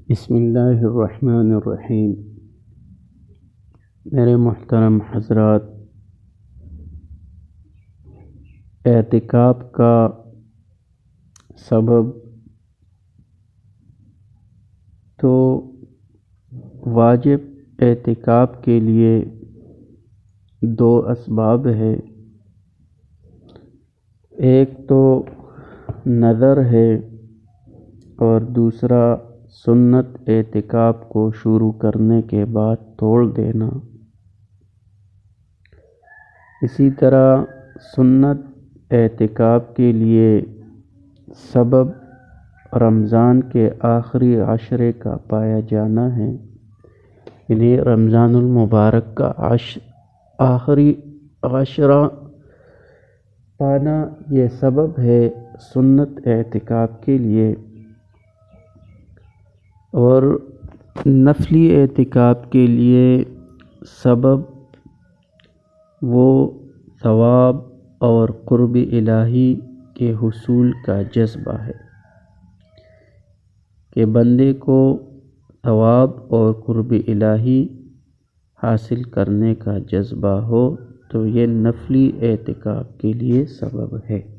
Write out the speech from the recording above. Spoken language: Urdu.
بسم اللہ الرحمن الرحیم۔ میرے محترم حضرات، اعتکاف کا سبب تو واجب اعتکاف کے لیے دو اسباب ہے۔ ایک تو نظر ہے اور دوسرا سنت اعتکاف کو شروع کرنے کے بعد توڑ دینا۔ اسی طرح سنت اعتکاف کے لیے سبب رمضان کے آخری عشرے کا پایا جانا ہے، یعنی رمضان المبارک کا آخری عشرہ پانا یہ سبب ہے سنت اعتکاف کے لیے۔ اور نفلی اعتکاف کے لیے سبب وہ ثواب اور قرب الہی کے حصول کا جذبہ ہے کہ بندے کو ثواب اور قرب الہی حاصل کرنے کا جذبہ ہو، تو یہ نفلی اعتکاف کے لیے سبب ہے۔